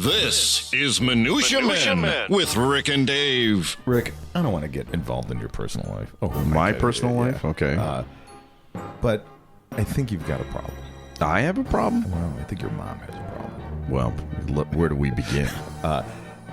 This is Minutia Men with Rick and Dave. Rick, I don't want to get involved in your personal life. Oh, my personal life? Okay. But I think you've got a problem. I have a problem? Well, I think your mom has a problem. Well, where do we begin?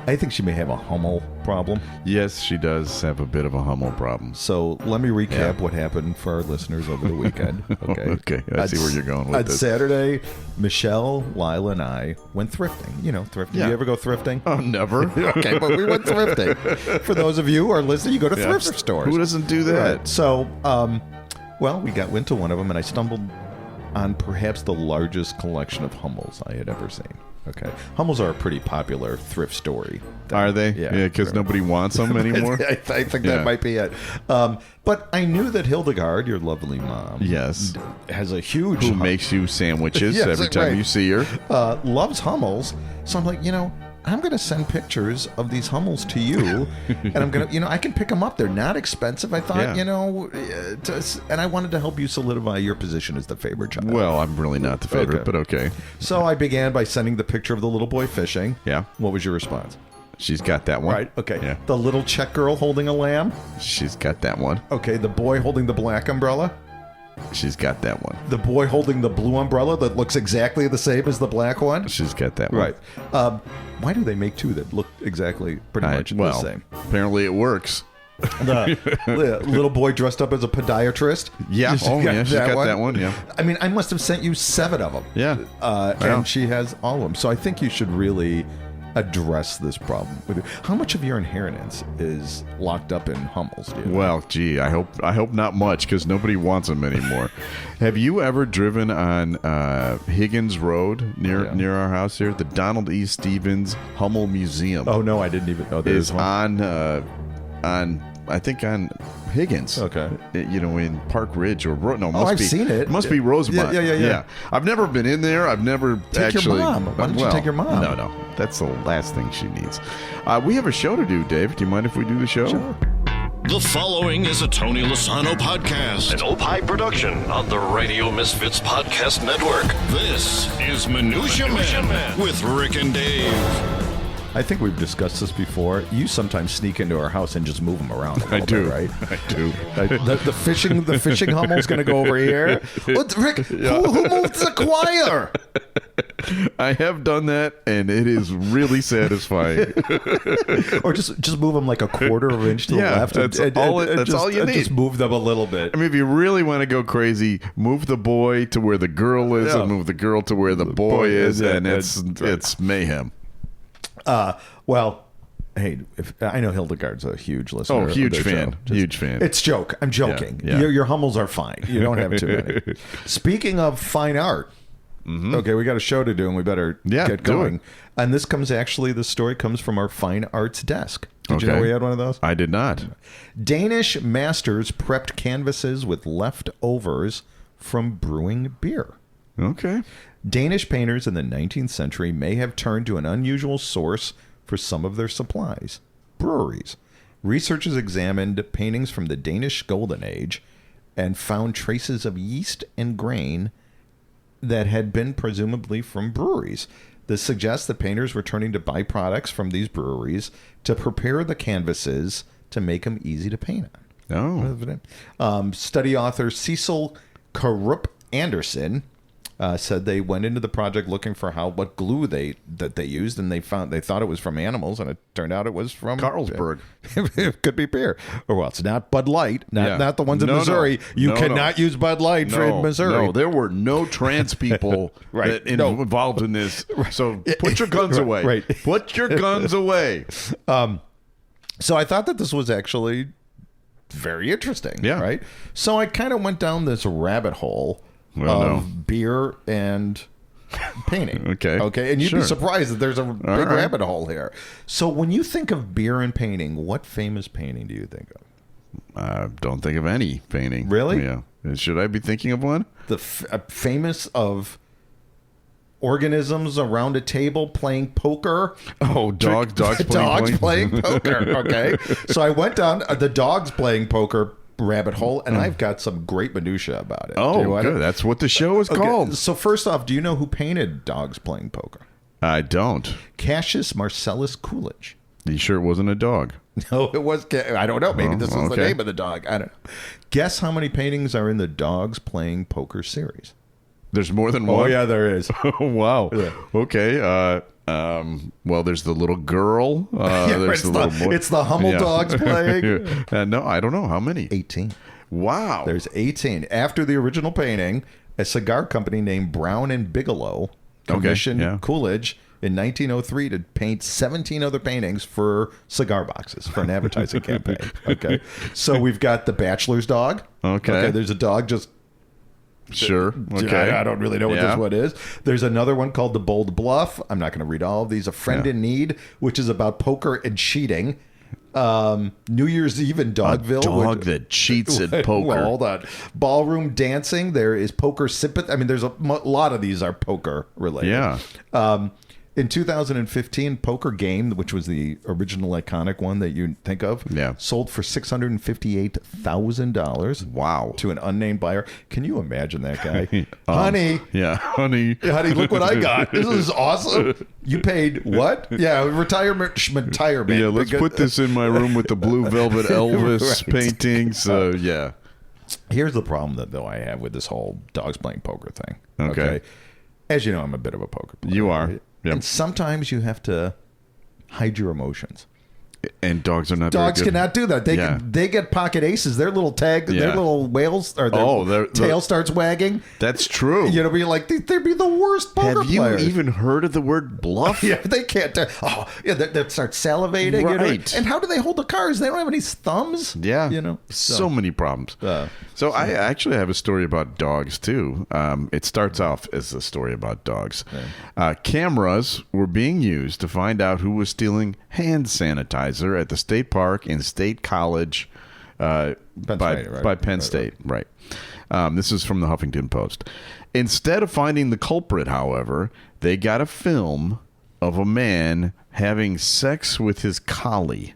I think she may have a Hummel problem. Yes, she does have a bit of a Hummel problem. So let me recap what happened for our listeners over the weekend. Okay. Okay, I see where you're going with this. On Saturday, Michelle, Lila, and I went thrifting. You know, thrifting. Yeah. You ever go thrifting? Oh, never. Okay, but we went thrifting. For those of you who are listening, you go to thrift stores. Who doesn't do that? Right. So, well, we went to one of them, and I stumbled on perhaps the largest collection of Hummels I had ever seen. Okay. Hummels are a pretty popular thrift story. Are they? Yeah, because nobody wants them anymore? I think that might be it. But I knew that Hildegard, your lovely mom, yes, has a huge... Who makes you sandwiches Yes, every time you see her. Loves Hummels. So I'm like, I'm going to send pictures of these Hummels to you, and I'm going to, I can pick them up. They're not expensive, I thought, and I wanted to help you solidify your position as the favorite child. Well, I'm really not the favorite, but okay. So I began by sending the picture of the little boy fishing. Yeah. What was your response? She's got that one. Right, okay. Yeah. The little Czech girl holding a lamb. She's got that one. Okay, the boy holding the black umbrella. She's got that one. The boy holding the blue umbrella that looks exactly the same as the black one. She's got that one. Right. Why do they make two that look exactly pretty much the same? Apparently it works. The little boy dressed up as a podiatrist. Yeah. She's got that one. Yeah. I mean, I must have sent you 7 of them. Yeah. And she has all of them. So I think you should really address this problem with you. How much of your inheritance is locked up in Hummels? Do you know? Well, gee, I hope not much, because nobody wants them anymore. Have you ever driven on Higgins Road near our house here? The Donald E. Stevens Hummel Museum. Oh no, I didn't even know there is one. on I think on Higgins. Okay. In Park Ridge or I've seen it. Must be Rosemont. Yeah. I've never been in there. I've never Take your mom. Why don't you take your mom? No. That's the last thing she needs. We have a show to do, Dave. Do you mind if we do the show? Sure. The following is a Tony Lasano podcast, an Opie production on the Radio Misfits Podcast Network. This is Minutia Men with Rick and Dave. I think we've discussed this before. You sometimes sneak into our house and just move them around a little bit, right? I do. The fishing Hummel's going to go over here. Rick, who moved the choir? I have done that, and it is really satisfying. Or just move them like a quarter of an inch to the left. That's all you need. Just move them a little bit. I mean, if you really want to go crazy, move the boy to where the girl is, and move the girl to where the boy is, and it's mayhem. Well, hey, I know Hildegard's a huge listener. Oh, huge fan. Huge fan. It's joke. I'm joking. Yeah. Your Hummels are fine. You don't have too many. Speaking of fine art, okay, we got a show to do, and we better get going. And the story comes from our fine arts desk. Did you know we had one of those? I did not. Danish masters prepped canvases with leftovers from brewing beer. Okay. Danish painters in the 19th century may have turned to an unusual source for some of their supplies: breweries. Researchers examined paintings from the Danish Golden Age and found traces of yeast and grain that had been presumably from breweries. This suggests that painters were turning to byproducts from these breweries to prepare the canvases to make them easy to paint on. Oh. Study author Cecil Karup Anderson said they went into the project looking for what glue they used, and they thought it was from animals, and it turned out it was from Carlsberg. It could be beer, or it's not Bud Light, not the ones in Missouri. You cannot use Bud Light in Missouri. No, there were no trans people involved in this. So put your guns away. Right. Put your guns away. So I thought that this was actually very interesting. Yeah. Right. So I kind of went down this rabbit hole of beer and painting. Okay. And you'd be surprised that there's a big rabbit hole here. So when you think of beer and painting, what famous painting do you think of? I don't think of any painting. Really? Yeah. Should I be thinking of one? The famous of organisms around a table playing poker. Oh, dogs playing poker. Okay. So I went down the dogs playing poker rabbit hole, and I've got some great minutia about it. Oh, good. That's what the show is called. So first off, do you know who painted dogs playing poker? I don't. Cassius Marcellus Coolidge. Are you sure it wasn't a dog? No, it was. I don't know. Maybe this was the okay. name of the dog. I don't know. Guess how many paintings are in the Dogs Playing Poker series? There's more than one? Oh, yeah, there is. Oh, wow. Yeah. Okay. Well, there's the little girl. There's the little boy. It's the Hummel dogs playing. No, I don't know. How many? 18. Wow. There's 18. After the original painting, a cigar company named Brown and Bigelow commissioned Coolidge in 1903 to paint 17 other paintings for cigar boxes for an advertising campaign. Okay. So we've got the bachelor's dog. Okay. There's a dog just... Sure. Okay. I don't really know what this one is. There's another one called The Bold Bluff. I'm not going to read all of these. A Friend in Need, which is about poker and cheating. New Year's Eve in Dogville. A dog that cheats at poker. Well, hold on. Ballroom Dancing. There is Poker Sympathy. I mean, there's a lot of these are poker related. Yeah. In 2015, Poker Game, which was the original iconic one that you think of, sold for $658,000. Wow. To an unnamed buyer. Can you imagine that guy? Honey. Yeah, honey. Honey, look what I got. This is awesome. You paid what? Yeah, retirement. Yeah, let's put this in my room with the blue velvet Elvis paintings. Yeah. Here's the problem that though I have with this whole dogs playing poker thing. Okay. As you know, I'm a bit of a poker player. You are. Right? Yep. And sometimes you have to hide your emotions. And dogs are not. Dogs very good. cannot do that. They get pocket aces. Their little tag, their little whales, or their tail starts wagging. That's true. You know, be like they'd be the worst poker players. Have you even heard of the word bluff? Yeah, they can't. They start salivating. Right. You know? And how do they hold the cards? They don't have any thumbs. Yeah. You know, so many problems. So I actually have a story about dogs too. It starts off as a story about dogs. Cameras were being used to find out who was stealing hand sanitizer at the state park in State College by Penn State. Right. This is from the Huffington Post. Instead of finding the culprit, however, they got a film of a man having sex with his collie.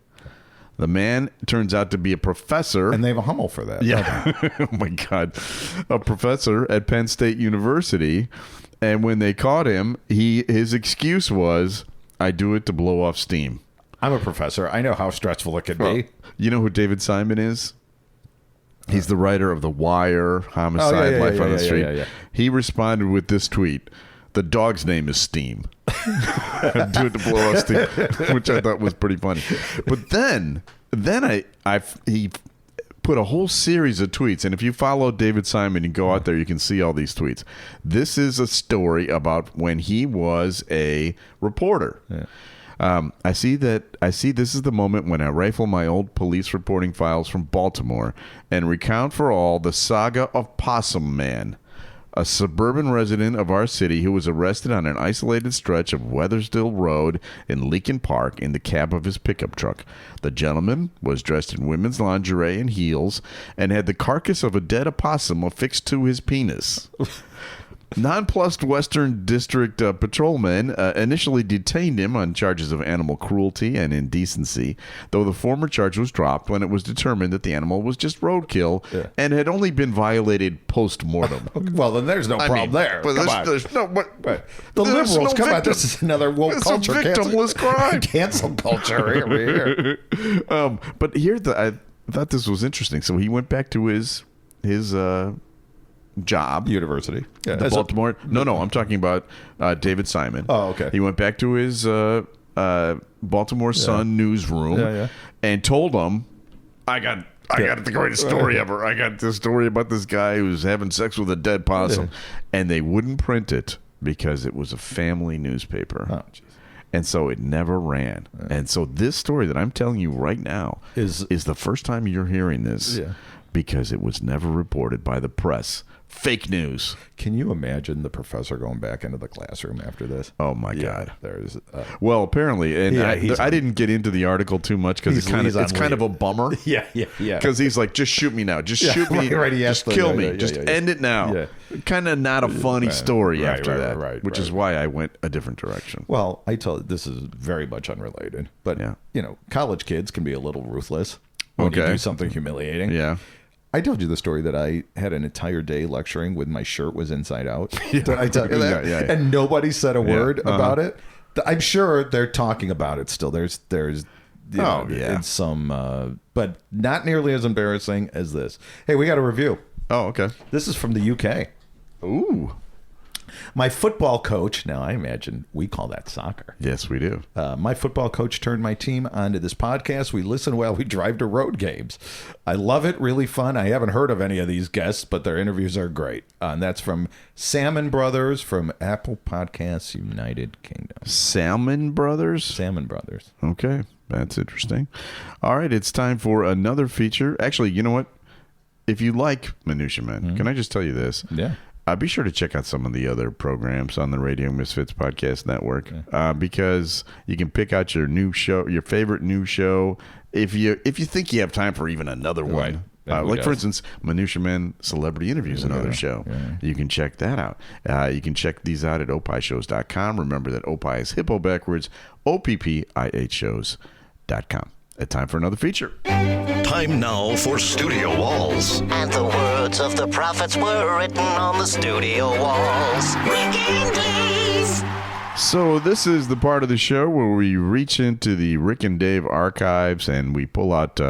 The man turns out to be a professor. And they have a Hummel for that. Yeah. Oh, my God. A professor at Penn State University. And when they caught him, his excuse was, I do it to blow off steam. I'm a professor. I know how stressful it can be. You know who David Simon is? He's the writer of The Wire, Homicide, Life on the Street. Yeah. He He responded with this tweet. The dog's name is Steam. Do it to blow off steam, which I thought was pretty funny. But then he put a whole series of tweets. And if you follow David Simon and go out there, you can see all these tweets. This is a story about when he was a reporter. Yeah. I see this is the moment when I rifle my old police reporting files from Baltimore and recount for all the saga of Possum Man, a suburban resident of our city who was arrested on an isolated stretch of Weathersdale Road in Leakin Park in the cab of his pickup truck. The gentleman was dressed in women's lingerie and heels and had the carcass of a dead opossum affixed to his penis. Nonplussed Western District patrolmen initially detained him on charges of animal cruelty and indecency, though the former charge was dropped when it was determined that the animal was just roadkill and had only been violated post-mortem. Well, then there's no problem there. But come on. There's no, the liberals, no come victim. on, this is another woke culture. It's a victimless crime. Cancel culture here. But I thought this was interesting. So he went back to his job. University. Yeah. The Baltimore. No, I'm talking about David Simon. Oh, okay. He went back to his Baltimore Sun newsroom and told them, I got the greatest story ever. I got this story about this guy who's having sex with a dead possum. And they wouldn't print it because it was a family newspaper. Oh, jeez. And so it never ran. And so this story that I'm telling you right now is the first time you're hearing this because it was never reported by the press. Fake news. Can you imagine the professor going back into the classroom after this? Oh, my God. There's well, apparently, and I didn't get into the article too much because it's kind of a bummer. Yeah. Because he's like, just shoot me now. Just shoot me. Right, just kill me. Just end it now. Yeah. Kind of not a funny story after that, which is why I went a different direction. Well, I tell you, this is very much unrelated. But, college kids can be a little ruthless when you do something humiliating. Yeah. I told you the story that I had an entire day lecturing with my shirt was inside out. Did I tell you that? Yeah. And nobody said a word about it. I'm sure they're talking about it still. There's in some, but not nearly as embarrassing as this. Hey, we got a review. Oh, okay. This is from the UK. Ooh. My football coach, now I imagine we call that soccer. Yes, we do. My football coach turned my team onto this podcast. We listen while we drive to road games. I love it. Really fun. I haven't heard of any of these guests, but their interviews are great. And that's from Salmon Brothers from Apple Podcasts, United Kingdom. Salmon Brothers? Salmon Brothers. Okay. That's interesting. All right. It's time for another feature. Actually, you know what? If you like Minutia Men, can I just tell you this? Yeah. Be sure to check out some of the other programs on the Radio Misfits Podcast Network, because you can pick out your new show, your favorite new show, if you think you have time for even another one. Like, for instance, Minutia Men Celebrity Interviews, another show. Yeah. You can check that out. You can check these out at opishows.com. Remember that Opie is hippo backwards, OPPIH shows.com. Time for another feature. Time now for Studio Walls. And the words of the prophets were written on the studio walls. So this is the part of the show where we reach into the Rick and Dave archives and we pull out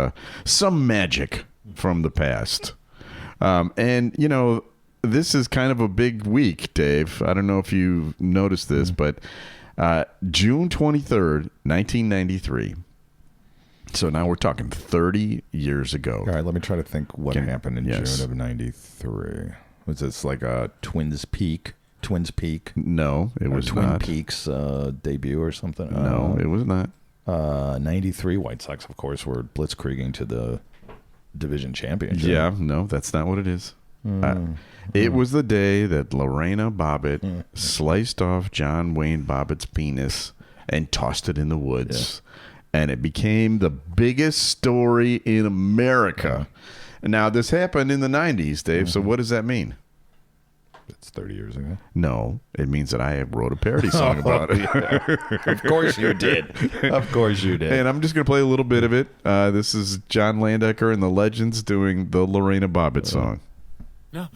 some magic from the past. And, you know, this is kind of a big week, Dave. I don't know if you've noticed this, but June 23rd, 1993. So now we're talking 30 years ago. All right, let me try to think what happened in June of 93. Was this like a Twins Peak? No, it was Twin not. Peaks debut or something? No, it was not. 93 White Sox, of course, were blitzkrieging to the division championship. Yeah, no, that's not what it is. It was the day that Lorena Bobbitt sliced off John Wayne Bobbitt's penis and tossed it in the woods. Yeah. And it became the biggest story in America. Now, this happened in the 90s, Dave, so what does that mean? It's 30 years ago. No, it means that I wrote a parody song about it. Of course you did. Of course you did. And I'm just going to play a little bit of it. This is John Landecker and the Legends doing the Lorena Bobbitt song. No.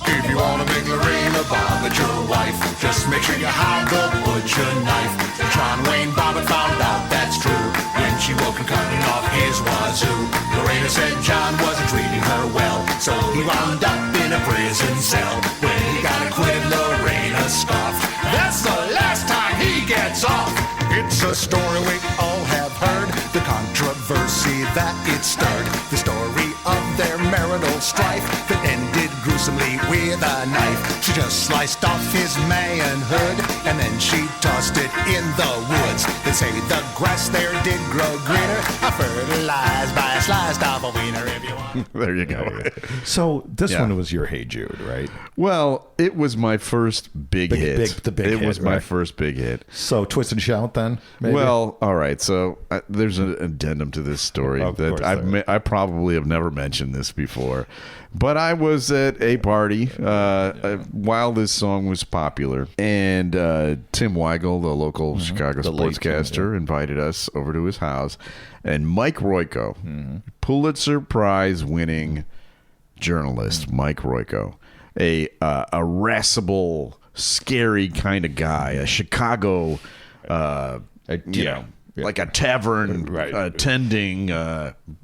If you want to make Lorena Bobbitt your wife, just make sure you hide the butcher knife. John Wayne Bobbitt found out that's true when she woke him cutting off his wazoo. Lorena said John wasn't treating her well, so he wound up in a prison cell. When he got acquitted, Lorena scoffed. That's the last time he gets off. It's a story we all have heard, the controversy that it stirred, the story of their marital strife that ended gruesomely with a knife. She just sliced off his manhood and then she tossed it in the woods. They say the grass there did grow greener, fertilized by a sliced off a wiener if you want. There you go. So this one was your Hey Jude, right? Well, it was my first big hit. The big hit, it was my first big hit. So Twist and Shout then? Maybe? Well, all right. So there's an addendum to this story that I probably have never mentioned this before. But I was at a party while this song was popular, and Tim Weigel, the local Chicago sportscaster, invited us over to his house, and Mike Royko, Pulitzer Prize winning journalist, Mike Royko, a irascible, scary kind of guy, a Chicago, like a tavern attending,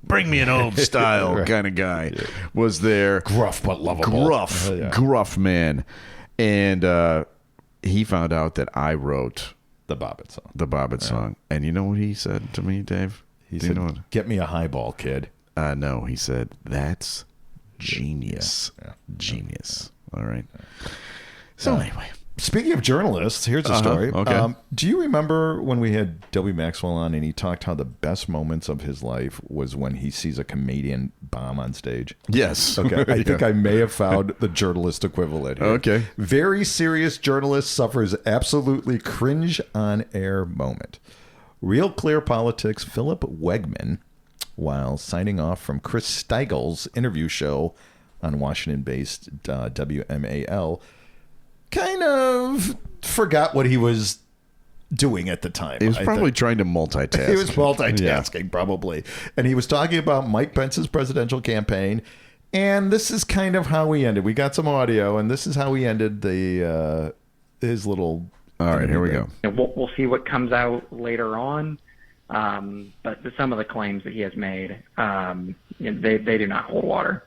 bring me an old style kind of guy, was there. Gruff but lovable. Gruff man. And he found out that I wrote the Bobbitt song. And you know what he said to me, Dave? He said, get me a highball, kid. No, he said, that's genius. Yeah. Genius. All right. So anyway. Speaking of journalists, here's a story. Okay. Do you remember when we had W. Maxwell on and he talked how the best moments of his life was when he sees a comedian bomb on stage? Yes. Okay. I think I may have found the journalist equivalent here. Okay. Very serious journalist suffers absolutely cringe on air moment. Real Clear Politics Philip Wegman, while signing off from Chris Steigel's interview show on Washington-based WMAL, kind of forgot what he was doing at the time. He was probably trying to multitask. He was multitasking, probably. And he was talking about Mike Pence's presidential campaign And this is kind of how we ended. We got some audio, and this is how we ended his little. All right, here we go. We'll see what comes out later on. But some of the claims that he has made, they do not hold water.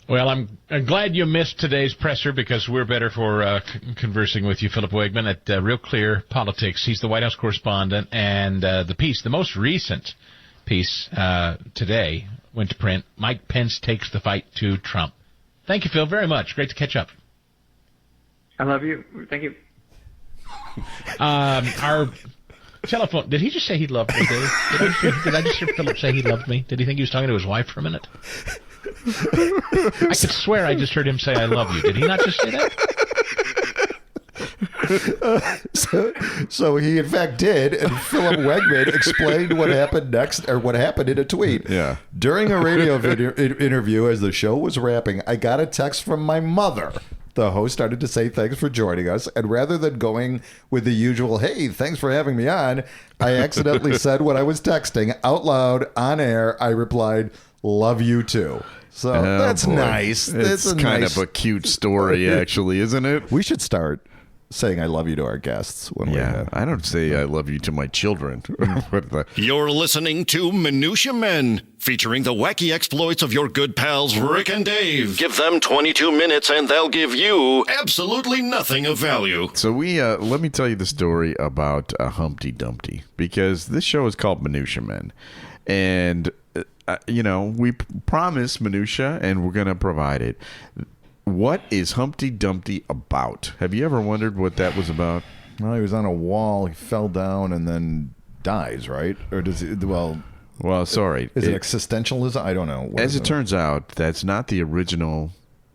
Well, I'm glad you missed today's presser because we're better for conversing with you, Philip Wegman, at Real Clear Politics. He's the White House correspondent, and the most recent piece today went to print. Mike Pence takes the fight to Trump. Thank you, Phil, very much. Great to catch up. I love you. Thank you. Our telephone. Did he just say he loved me, Dave? Did I just hear Philip say he loved me? Did he think he was talking to his wife for a minute? I could swear I just heard him say I love you. Did he not just say that? So he in fact did, and Philip Wegman explained what happened next, or what happened in a tweet. Yeah. During a radio interview as the show was wrapping, I got a text from my mother. The host started to say thanks for joining us, and rather than going with the usual, hey, thanks for having me on, I accidentally said what I was texting out loud on air. I replied, love you too. So that's boy. nice. It's kind of a cute story, actually, isn't it? We should start saying I love you to our guests when we I don't say I love you to my children. You're listening to Minutia Men, featuring the wacky exploits of your good pals Rick and Dave. Give them 22 minutes and they'll give you absolutely nothing of value. So let me tell you the story about Humpty Dumpty, because this show is called Minutia Men. And, we promise Minutia, and we're going to provide it. What is Humpty Dumpty about? Have you ever wondered what that was about? Well, he was on a wall, he fell down, and then dies, right? Or does he, Well, sorry. Is it existentialism? I don't know. As it turns out, that's not the original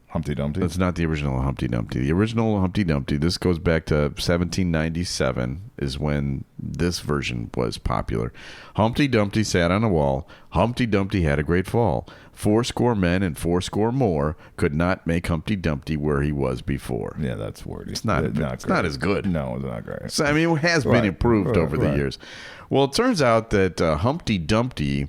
Humpty Dumpty? That's not the original Humpty Dumpty. The original Humpty Dumpty, this goes back to 1797, is when this version was popular. Humpty Dumpty sat on a wall. Humpty Dumpty had a great fall. 80 men and 80 more could not make Humpty Dumpty where he was before. Yeah, that's wordy. It's not as good. No, it's not great. So, I mean, it has been improved over the years. Well, it turns out that Humpty Dumpty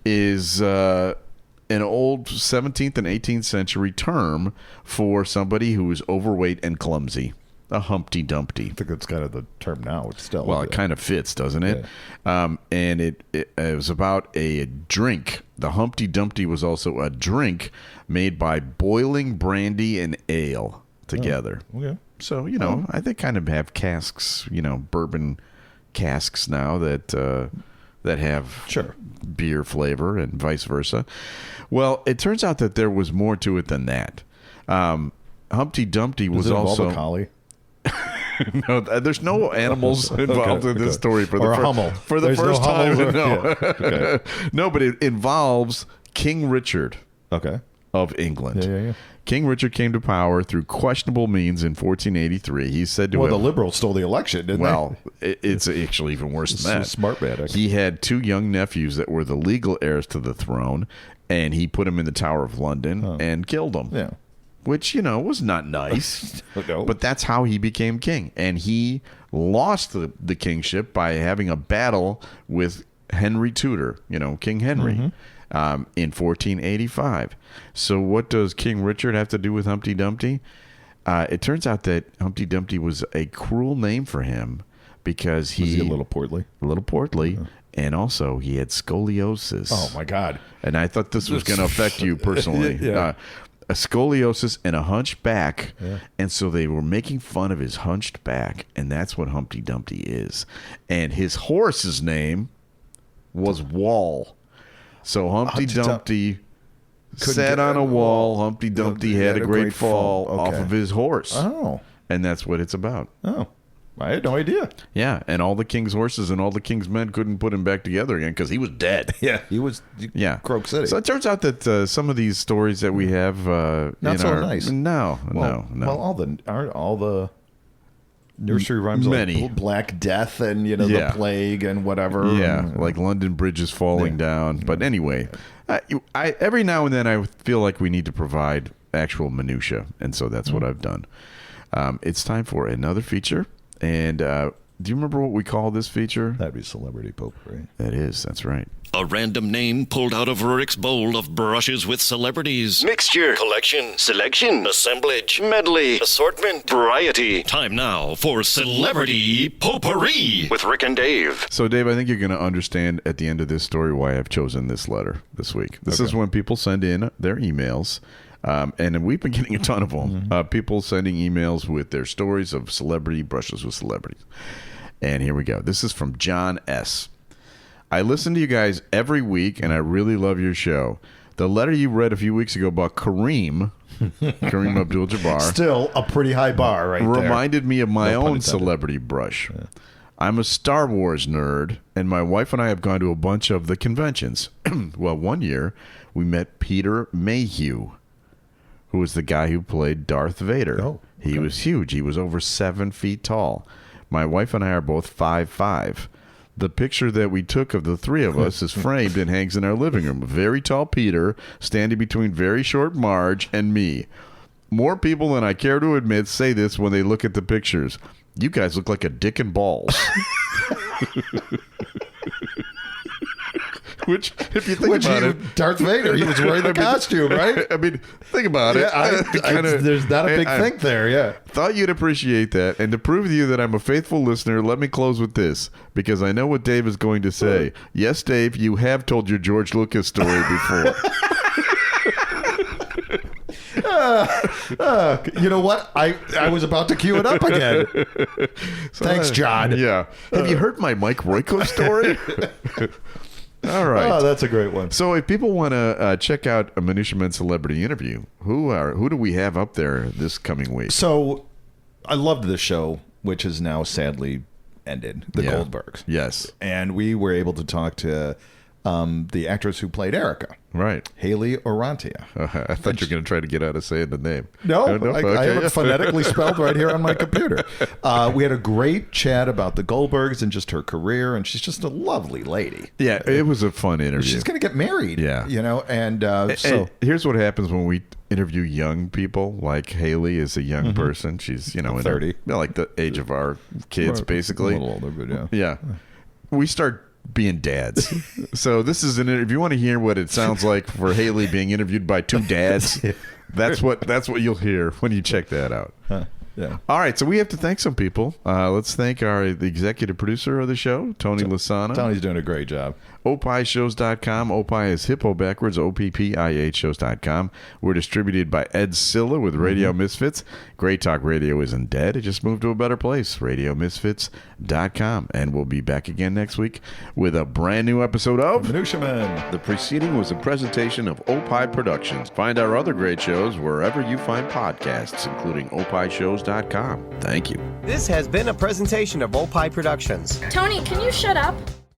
is an old 17th and 18th century term for somebody who is overweight and clumsy. A Humpty Dumpty. I think that's kind of the term now. It's still. Well, it kind of fits, doesn't it? Yeah. And it was about a drink. The Humpty Dumpty was also a drink made by boiling brandy and ale together. Oh, okay. So, I think kind of have casks, bourbon casks now that have beer flavor and vice versa. Well, it turns out that there was more to it than that. Humpty Dumpty was also a collie. No, there's no animals involved in this story for the Hummel. For the first time. No, Yeah. No, but it involves King Richard. Okay. Of England. Yeah. King Richard came to power through questionable means in 1483. He said to the liberals stole the election, didn't they? It's actually even worse than that. Smart man. He had 2 young nephews that were the legal heirs to the throne, and he put them in the Tower of London and killed them. Yeah. Which, was not nice. No. But that's how he became king. And he lost the kingship by having a battle with Henry Tudor, King Henry, in 1485. So what does King Richard have to do with Humpty Dumpty? It turns out that Humpty Dumpty was a cruel name for him because was he a little portly? A little portly. And also, he had scoliosis. Oh, my God. And I thought this was going to affect you personally. Yeah. A scoliosis and a hunched back, and so they were making fun of his hunched back, and that's what Humpty Dumpty is. And his horse's name was Wall. So Humpty Dumpty sat on a wall. Humpty Dumpty had a great fall off of his horse. Oh. And that's what it's about. Oh. I had no idea. Yeah, and all the king's horses and all the king's men couldn't put him back together again because he was dead. Yeah, he was. Croak City. So it turns out that some of these stories that we have not so nice. No. Well, all the nursery rhymes Many. like Black Death and the plague and whatever. Yeah, like London Bridge is falling down. But anyway, I every now and then I feel like we need to provide actual minutia, and so that's what I've done. It's time for another feature. And Do you remember what we call this feature? That'd be celebrity potpourri. That is. That's right. A random name pulled out of Rick's bowl of brushes with celebrities. Mixture, collection, selection, assemblage, medley, assortment, variety. Time now for Celebrity Potpourri with Rick and Dave. So, Dave, I think you're going to understand at the end of this story why I've chosen this letter this week. This is when people send in their emails. And we've been getting a ton of them. People sending emails with their stories of celebrity brushes with celebrities. And here we go. This is from John S. I listen to you guys every week, and I really love your show. The letter you read a few weeks ago about Kareem Abdul-Jabbar, Still a pretty high bar right there. reminded me of my own celebrity brush. Yeah. I'm a Star Wars nerd, and my wife and I have gone to a bunch of the conventions. Well, one year, we met Peter Mayhew, who was the guy who played Darth Vader. Oh, okay. He was huge. He was over 7 feet tall. My wife and I are both 5'5". The picture that we took of the three of us is framed and hangs in our living room. Very tall Peter standing between very short Marge and me. More people than I care to admit say this when they look at the pictures. You guys look like a dick and balls. Which, if you think about it, Darth Vader, he was wearing the costume, right? I mean, think about it. There's not a big thing there, yeah. Thought you'd appreciate that. And to prove to you that I'm a faithful listener, let me close with this, because I know what Dave is going to say. Yes, Dave, you have told your George Lucas story before. You know what? I was about to cue it up again. Thanks, John. Yeah. Have you heard my Mike Royko story? All right. Oh, that's a great one. So if people want to check out a Minutia Men celebrity interview, who do we have up there this coming week? So I loved this show, which has now sadly ended, the Goldbergs. Yes. And we were able to talk to the actress who played Erica. Right. Haley Orantia. I thought you were going to try to get out of saying the name. No, I have it phonetically spelled right here on my computer. We had a great chat about the Goldbergs and just her career, and she's just a lovely lady. Yeah, it was a fun interview. She's going to get married. Yeah. You know, and so here's what happens when we interview young people. Like Haley is a young person. She's, in 30. Like the age of our kids, basically. A little older, but yeah. Yeah. We start being dads. So this is an interview. If you want to hear what it sounds like for Haley being interviewed by two dads, that's what you'll hear when you check that out. Yeah. All right, so we have to thank some people. Let's thank the executive producer of the show, Tony Lasana. Tony's doing a great job. OPIShows.com. OPI is hippo backwards, OPPIH shows.com. We're distributed by Ed Silla with Radio Misfits. Great Talk Radio isn't dead. It just moved to a better place, RadioMisfits.com. And we'll be back again next week with a brand new episode of Minutia Men. The preceding was a presentation of Opie Productions. Find our other great shows wherever you find podcasts, including OPIShows.com. Thank you. This has been a presentation of Opie Productions. Tony, can you shut up?